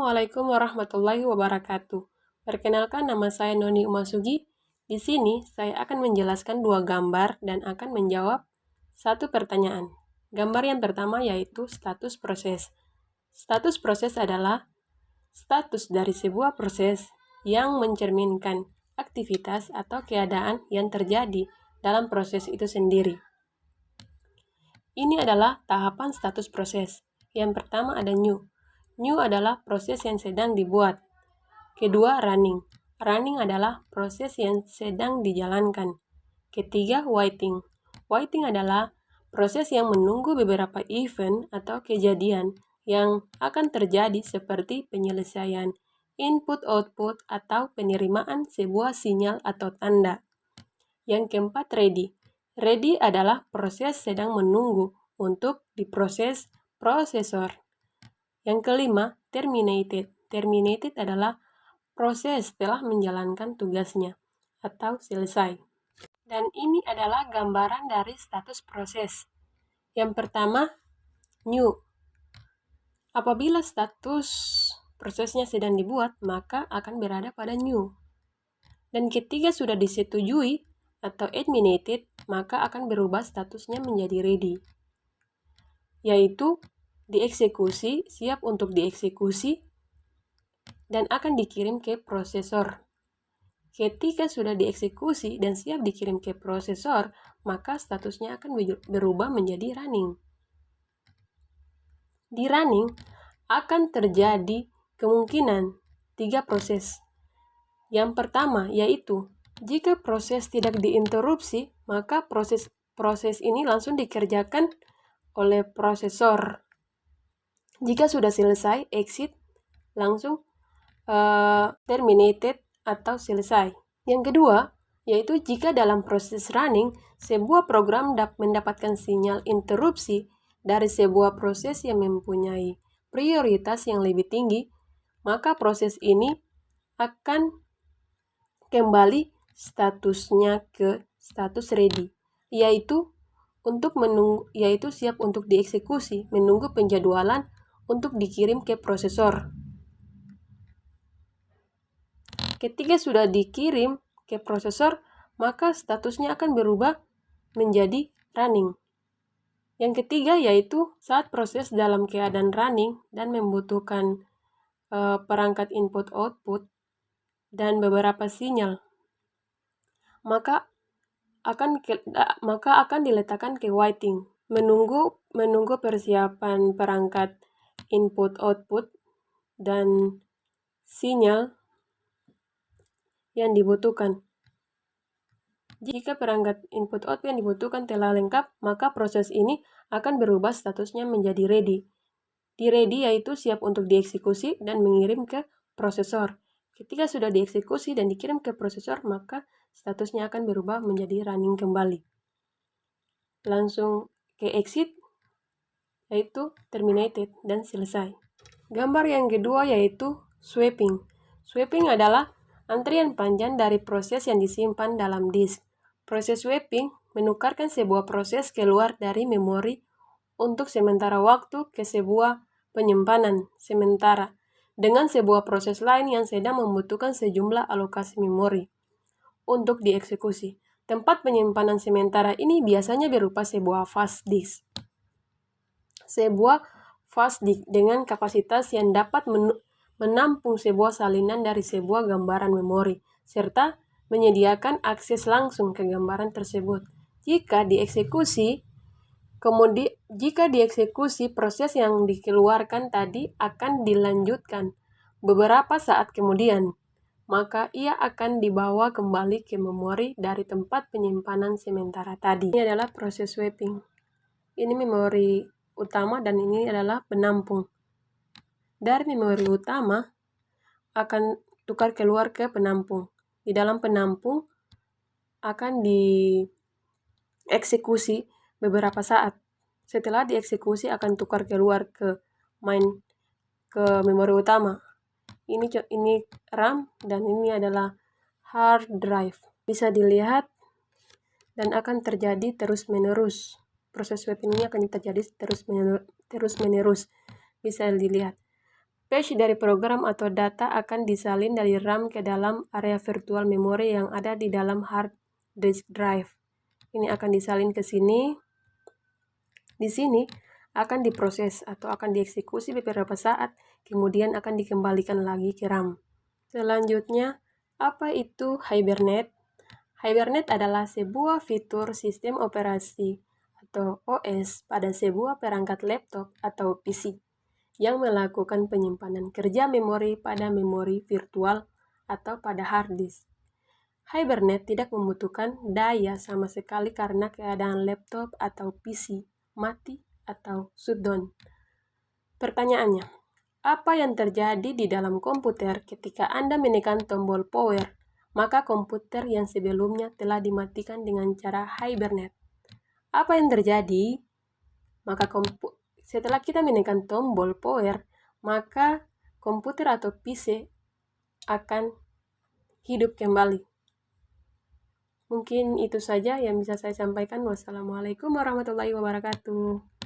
Assalamualaikum warahmatullahi wabarakatuh. Perkenalkan, nama saya Noni Umasugi. Di sini saya akan menjelaskan dua gambar dan akan menjawab satu pertanyaan. Gambar yang pertama yaitu status proses. Status proses adalah status dari sebuah proses yang mencerminkan aktivitas atau keadaan yang terjadi dalam proses itu sendiri. Ini adalah tahapan status proses. Yang pertama ada new. New adalah proses yang sedang dibuat. Kedua, running. Running adalah proses yang sedang dijalankan. Ketiga, waiting. Waiting adalah proses yang menunggu beberapa event atau kejadian yang akan terjadi seperti penyelesaian input-output atau penerimaan sebuah sinyal atau tanda. Yang keempat, ready. Ready adalah proses sedang menunggu untuk diproses prosesor. Yang kelima, terminated. Terminated adalah proses telah menjalankan tugasnya atau selesai. Dan ini adalah gambaran dari status proses. Yang pertama, new. Apabila status prosesnya sedang dibuat, maka akan berada pada new. Dan ketika sudah disetujui atau terminated, maka akan berubah statusnya menjadi ready. Yaitu dieksekusi, siap untuk dieksekusi, dan akan dikirim ke prosesor. Ketika sudah dieksekusi dan siap dikirim ke prosesor, maka statusnya akan berubah menjadi running. Di running akan terjadi kemungkinan 3 proses. Yang pertama yaitu, jika proses tidak diinterupsi, maka proses ini langsung dikerjakan oleh prosesor. Jika sudah selesai, exit, langsung terminated atau selesai. Yang kedua, yaitu jika dalam proses running, sebuah program mendapatkan sinyal interupsi dari sebuah proses yang mempunyai prioritas yang lebih tinggi, maka proses ini akan kembali statusnya ke status ready, yaitu siap untuk dieksekusi, menunggu penjadwalan untuk dikirim ke prosesor. Ketika sudah dikirim ke prosesor, maka statusnya akan berubah menjadi running. Yang ketiga yaitu saat proses dalam keadaan running dan membutuhkan perangkat input-output dan beberapa sinyal, maka akan diletakkan ke waiting, menunggu persiapan perangkat input-output dan sinyal yang dibutuhkan. Jika perangkat input-output yang dibutuhkan telah lengkap, maka proses ini akan berubah statusnya menjadi ready. Di ready yaitu siap untuk dieksekusi dan mengirim ke prosesor. Ketika sudah dieksekusi dan dikirim ke prosesor, maka statusnya akan berubah menjadi running kembali. Langsung ke exit, yaitu terminated dan selesai. Gambar yang kedua yaitu sweeping. Sweeping adalah antrian panjang dari proses yang disimpan dalam disk. Proses sweeping menukarkan sebuah proses keluar dari memori untuk sementara waktu ke sebuah penyimpanan sementara dengan sebuah proses lain yang sedang membutuhkan sejumlah alokasi memori untuk dieksekusi. Tempat penyimpanan sementara ini biasanya berupa sebuah flash disk. Sebuah flash disk dengan kapasitas yang dapat menampung sebuah salinan dari sebuah gambaran memori, serta menyediakan akses langsung ke gambaran tersebut. Jika dieksekusi, proses yang dikeluarkan tadi akan dilanjutkan beberapa saat kemudian, maka ia akan dibawa kembali ke memori dari tempat penyimpanan sementara tadi. Ini adalah proses sweeping. Ini memori utama dan ini adalah penampung. Dari memori utama akan tukar keluar ke penampung. Di dalam penampung akan dieksekusi beberapa saat. Setelah dieksekusi akan tukar keluar ke memori utama. Ini RAM dan ini adalah hard drive. Bisa dilihat dan akan terjadi terus-menerus. Proses sweeping ini akan terjadi terus-menerus. Bisa dilihat. Cache dari program atau data akan disalin dari RAM ke dalam area virtual memory yang ada di dalam hard disk drive. Ini akan disalin ke sini. Di sini akan diproses atau akan dieksekusi beberapa saat, kemudian akan dikembalikan lagi ke RAM. Selanjutnya, apa itu Hibernate? Hibernate adalah sebuah fitur sistem operasi atau OS pada sebuah perangkat laptop atau PC yang melakukan penyimpanan kerja memori pada memori virtual atau pada hard disk. Hibernate tidak membutuhkan daya sama sekali karena keadaan laptop atau PC mati atau shutdown. Pertanyaannya, apa yang terjadi di dalam komputer ketika Anda menekan tombol power, maka komputer yang sebelumnya telah dimatikan dengan cara hibernate? Apa yang terjadi? Maka setelah kita menekan tombol power, maka komputer atau PC akan hidup kembali. Mungkin itu saja yang bisa saya sampaikan. Wassalamualaikum warahmatullahi wabarakatuh.